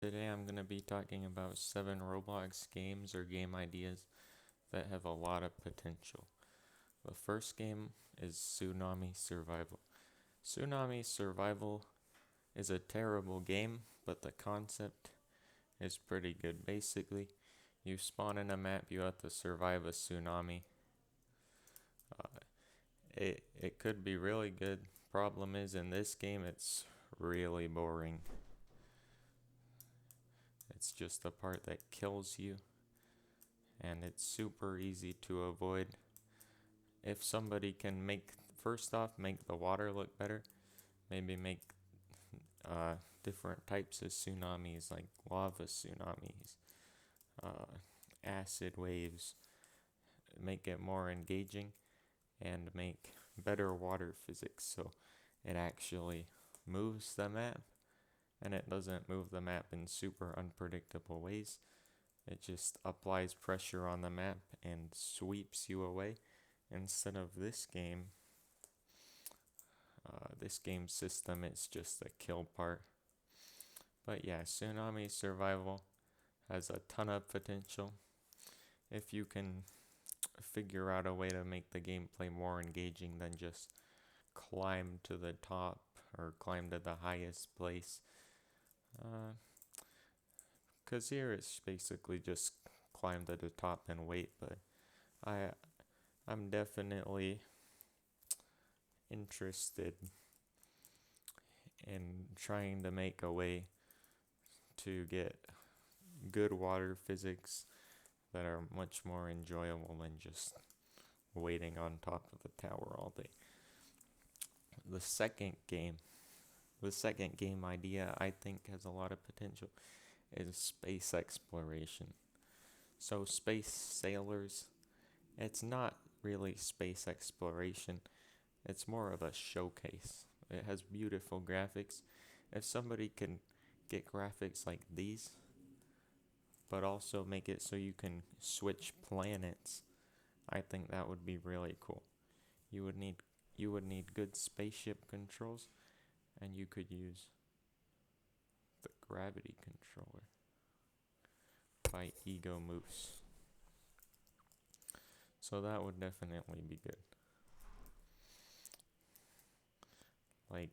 Today I'm going to be talking about 7 Roblox games or game ideas that have a lot of potential. The first game is Tsunami Survival. Tsunami Survival is a terrible game, but the concept is pretty good. Basically, you spawn in a map, you have to survive a tsunami. It could be really good. Problem is, in this game, it's really boring. It's just the part that kills you, and it's super easy to avoid. If somebody can first off, make the water look better, maybe make different types of tsunamis, like lava tsunamis, uh, acid waves, make it more engaging, and make better water physics so it actually moves the map, and it doesn't move the map in super unpredictable ways. It just applies pressure on the map and sweeps you away. Instead of this game system, it's just a kill part. But yeah, Tsunami Survival has a ton of potential. If you can figure out a way to make the gameplay more engaging than just climb to the top or climb to the highest place. Because here it's basically just climb to the top and wait, but I'm definitely interested in trying to make a way to get good water physics that are much more enjoyable than just waiting on top of the tower all day. The second game idea I think has a lot of potential is space exploration. So space sailors, it's not really space exploration, it's more of a showcase. It has beautiful graphics. If somebody can get graphics like these, but also make it so you can switch planets, I think that would be really cool. You would need good spaceship controls, and you could use the gravity controller by Ego Moose. So that would definitely be good. Like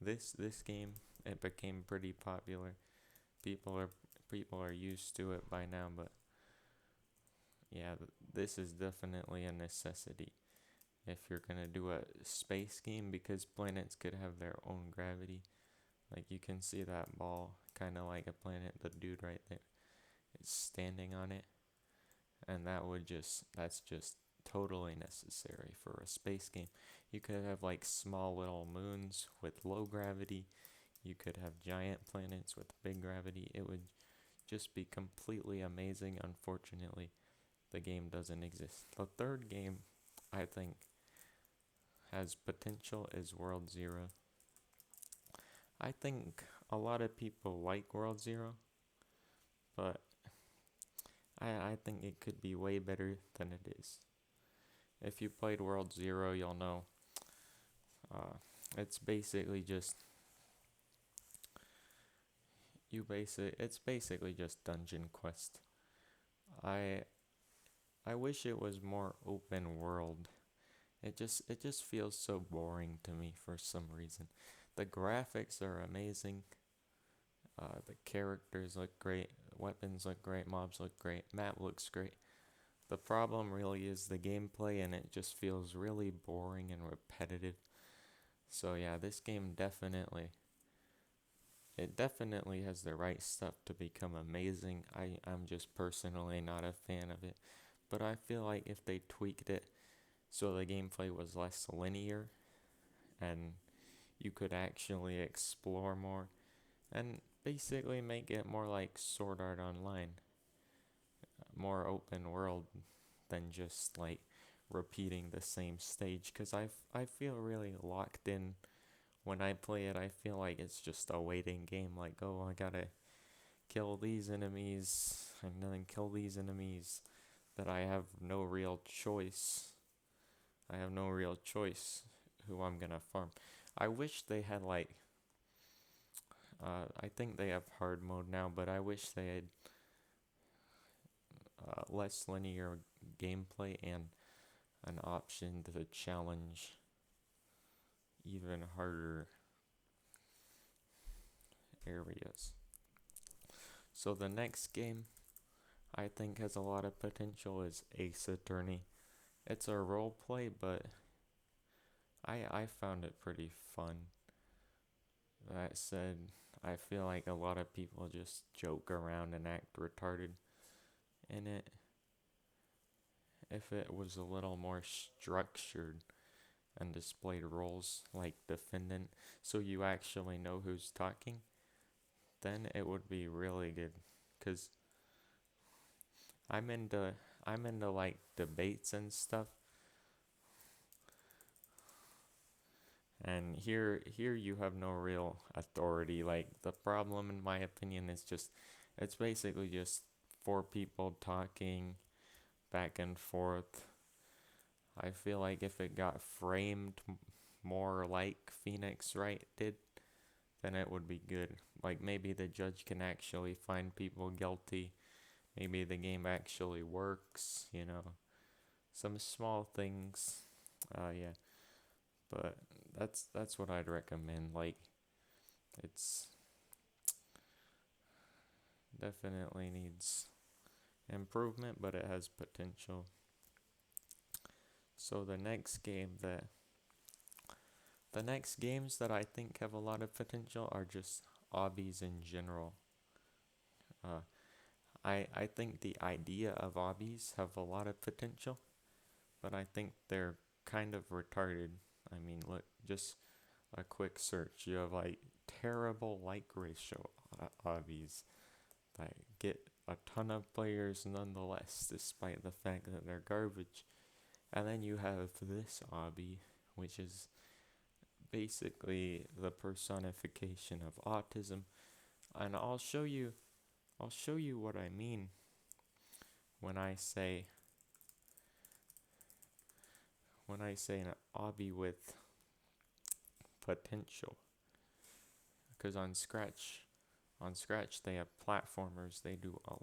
this game, it became pretty popular. People are used to it by now, but yeah, this is definitely a necessity if you're gonna do a space game, because planets could have their own gravity. Like you can see that ball, kind of like a planet, the dude right there is standing on it, and that's just totally necessary for a space game. You could have like small little moons with low gravity. You could have giant planets with big gravity. It would just be completely amazing. Unfortunately, the game doesn't exist. The third game I think has potential is World Zero. I think a lot of people like World Zero, but I think it could be way better than it is. If you played World Zero, you'll know uh, it's basically just it's basically just dungeon quest. I I wish it was more open world. It just feels so boring to me for some reason. The graphics are amazing. The characters look great. Weapons look great. Mobs look great. Map looks great. The problem really is the gameplay, and it just feels really boring and repetitive. So yeah, this game definitely has the right stuff to become amazing. I'm just personally not a fan of it. But I feel like if they tweaked it so the gameplay was less linear and you could actually explore more and basically make it more like Sword Art Online, more open world than just like repeating the same stage, because I feel really locked in when I play it. I feel like it's just a waiting game, like, oh, I gotta kill these enemies and then kill these enemies, that I have no real choice. I have no real choice who I'm gonna farm. I wish they had like I think they have hard mode now, but I wish they had less linear gameplay and an option to challenge even harder areas. So the next game I think has a lot of potential is Ace Attorney. It's a role play, but I found it pretty fun. That said, I feel like a lot of people just joke around and act retarded in it. If it was a little more structured and displayed roles like defendant, so you actually know who's talking, then it would be really good. Cause I'm into like debates and stuff, and here you have no real authority. Like the problem, in my opinion, is just it's basically just four people talking back and forth. I feel like if it got framed more like Phoenix Wright did, then it would be good. Like maybe the judge can actually find people guilty. Maybe the game actually works, you know. Some small things. Yeah. But that's what I'd recommend. Like it's definitely needs improvement, but it has potential. So the next games that I think have a lot of potential are just obbies in general. Uh, I think the idea of obbies have a lot of potential, but I think they're kind of retarded. I mean, look, just a quick search. You have like terrible like ratio obbies that get a ton of players nonetheless, despite the fact that they're garbage. And then you have this obby, which is basically the personification of autism. And I'll show you what I mean when I say an obby with potential. Because on Scratch they have platformers. They do a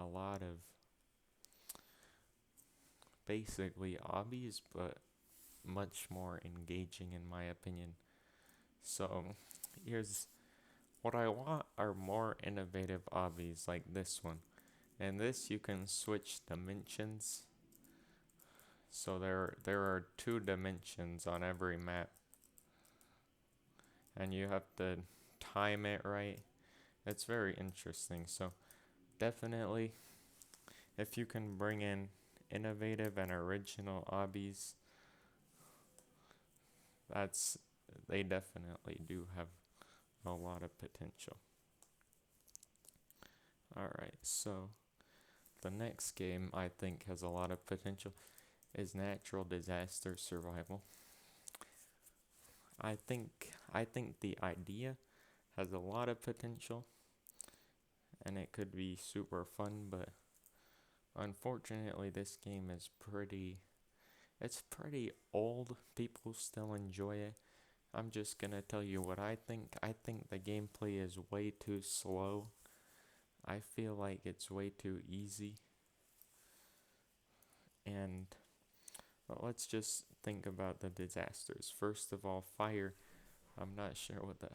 lot of basically obbies, but much more engaging in my opinion. So here's what I want are more innovative obbies like this one. And this you can switch dimensions. So there are two dimensions on every map. And you have to time it right. It's very interesting. So definitely if you can bring in innovative and original obbies, that's they definitely do have a lot of potential. Alright, so the next game I think has a lot of potential is natural disaster survival. I think the idea has a lot of potential and it could be super fun, but unfortunately this game is it's pretty old. People still enjoy it. I'm just gonna tell you what I think. I think the gameplay is way too slow. I feel like it's way too easy. And but let's just think about the disasters. First of all, fire. I'm not sure what the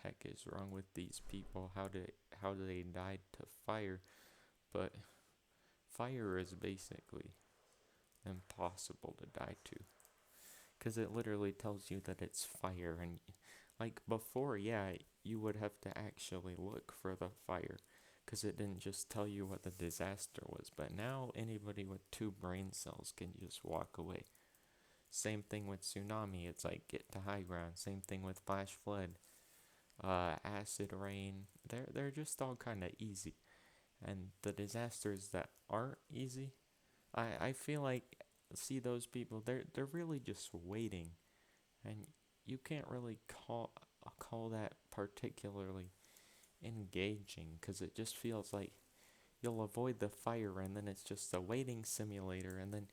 heck is wrong with these people. How they died to fire? But fire is basically impossible to die to, because it literally tells you that it's fire. And like before, yeah, you would have to actually look for the fire, because it didn't just tell you what the disaster was. But now anybody with 2 brain cells can just walk away. Same thing with tsunami. It's like get to high ground. Same thing with flash flood, acid rain. They're just all kind of easy. And the disasters that aren't easy, I feel like see those people. They're really just waiting, and you can't really call that particularly engaging, because it just feels like you'll avoid the fire and then it's just a waiting simulator, and then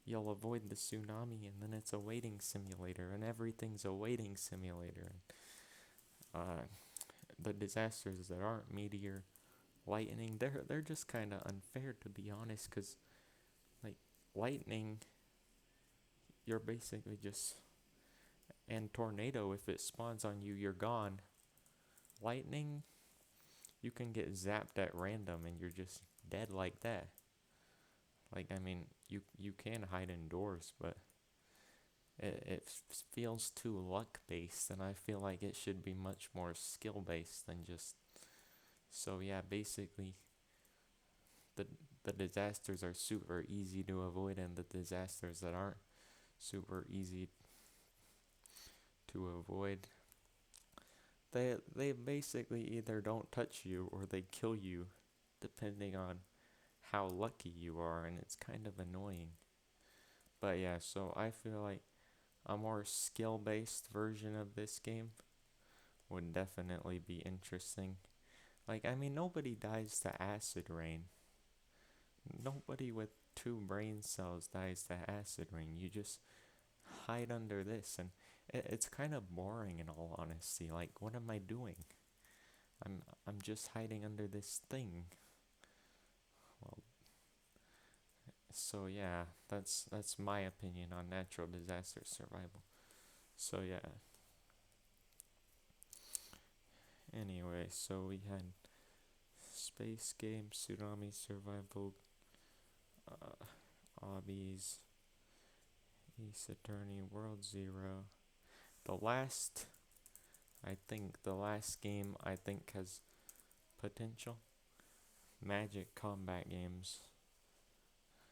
you'll avoid the tsunami and then it's a waiting simulator, and everything's a waiting simulator. And uh, the disasters that aren't meteor, lightning, they're just kind of unfair, to be honest, because like lightning, you're basically just, and tornado, if it spawns on you, you're gone. Lightning, you can get zapped at random and you're just dead like that. Like, I mean, you can hide indoors, but it feels too luck based, and I feel like it should be much more skill based than just. So yeah, basically, the the disasters are super easy to avoid, and the disasters that aren't super easy to avoid, they basically either don't touch you or they kill you, depending on how lucky you are, and it's kind of annoying. But yeah, so I feel like a more skill-based version of this game would definitely be interesting. Like, I mean, nobody dies to acid rain. Nobody with 2 brain cells dies to acid rain. You just hide under this, and it's kind of boring in all honesty. Like, what am I doing? I'm just hiding under this thing. Well, so yeah, that's my opinion on natural disaster survival. So yeah. Anyway, so we had space game, tsunami survival, obbies, Ace Attorney, World Zero. The last, the last game I think has potential. Magic combat games.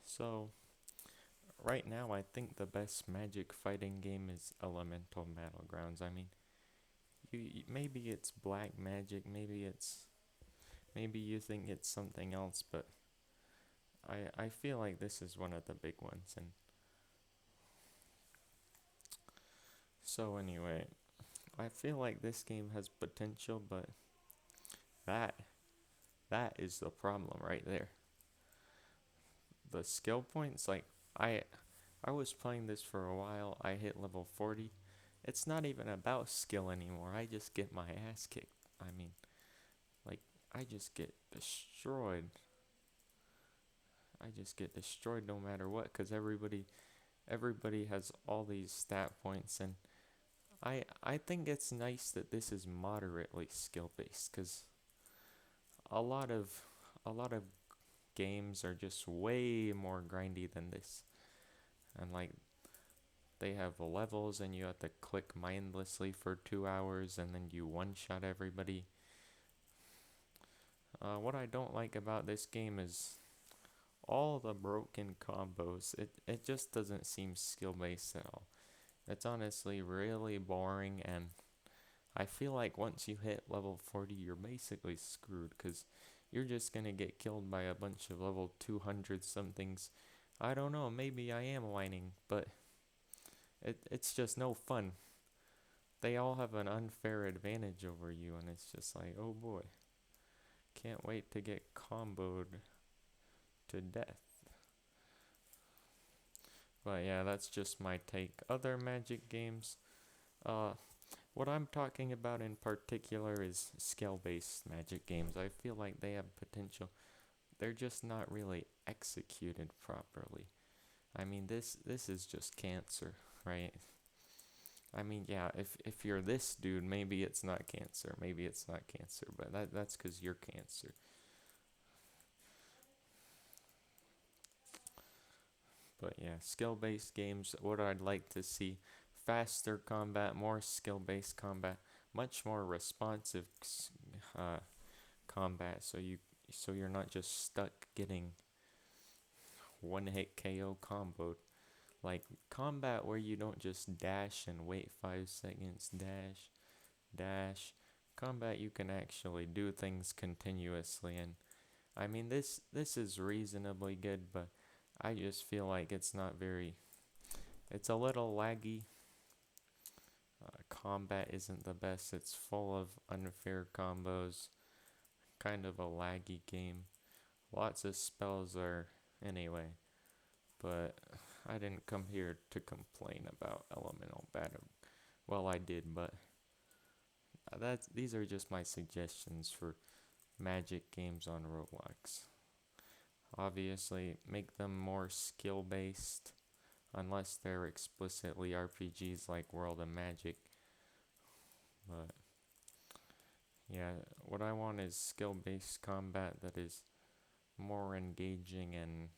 So right now I think the best Magic fighting game is Elemental Battlegrounds. I mean, maybe it's black magic, maybe you think it's something else, but I feel like this is one of the big ones. And so anyway, I feel like this game has potential, but that that is the problem right there. The skill points, like I I was playing this for a while. I hit level 40. It's not even about skill anymore. I just get my ass kicked. I mean, like I just get destroyed. I just get destroyed no matter what, cuz everybody has all these stat points, and I think it's nice that this is moderately skill based, cuz a lot of a lot of games are just way more grindy than this. And like they have levels and you have to click mindlessly for 2 hours and then you one shot everybody. What I don't like about this game is all the broken combos. It just doesn't seem skill based at all. It's honestly really boring, and I feel like once you hit level 40, you're basically screwed, because you're just gonna get killed by a bunch of level 200 somethings. I don't know, maybe I am whining, but it's just no fun. They all have an unfair advantage over you, and it's just like, oh boy, can't wait to get comboed to death. But yeah, that's just my take. Other Magic games, uh, what I'm talking about in particular is skill-based Magic games. I feel like they have potential. They're just not really executed properly. I mean, this is just cancer, right? I mean, yeah, if you're this dude, maybe it's not cancer. Maybe it's not cancer, but that's because you're cancer. But yeah, skill-based games, what I'd like to see, faster combat, more skill-based combat, much more responsive uh, combat, so you're not just stuck getting one hit KO comboed. Like combat where you don't just dash and wait 5 seconds, dash. Combat you can actually do things continuously, and I mean this is reasonably good, but I just feel like it's not very. It's a little laggy. Combat isn't the best. It's full of unfair combos. Kind of a laggy game. Lots of spells are anyway. But I didn't come here to complain about elemental battle. Well, I did, but these are just my suggestions for magic games on Roblox. Obviously, make them more skill based, unless they're explicitly RPGs like World of Magic. But yeah, what I want is skill based combat that is more engaging and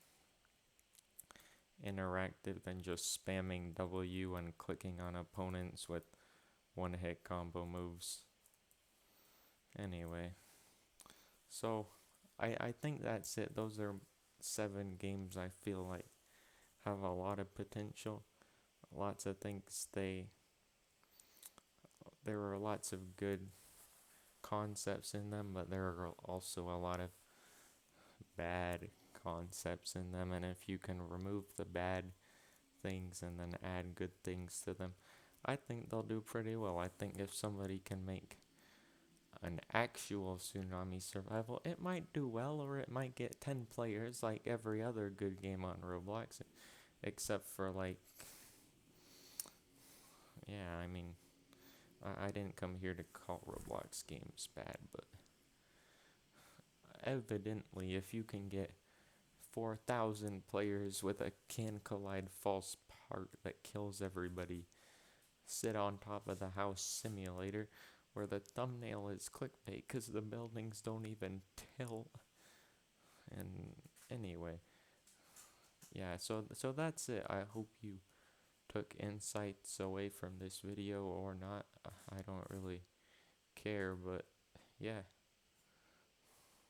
interactive than just spamming W and clicking on opponents with one hit combo moves. Anyway, so I think that's it. Those are 7 games I feel like have a lot of potential. Lots of things there are lots of good concepts in them, but there are also a lot of bad concepts in them, and if you can remove the bad things and then add good things to them, I think they'll do pretty well. I think if somebody can make an actual Tsunami Survival, it might do well, or it might get 10 players like every other good game on Roblox, except for like, yeah, I mean, I didn't come here to call Roblox games bad, but evidently if you can get 4,000 players with a can collide false part that kills everybody sit on top of the house simulator where the thumbnail is clickbait because the buildings don't even tilt. And anyway, yeah, so that's it. I hope you took insights away from this video or not. I don't really care, but yeah.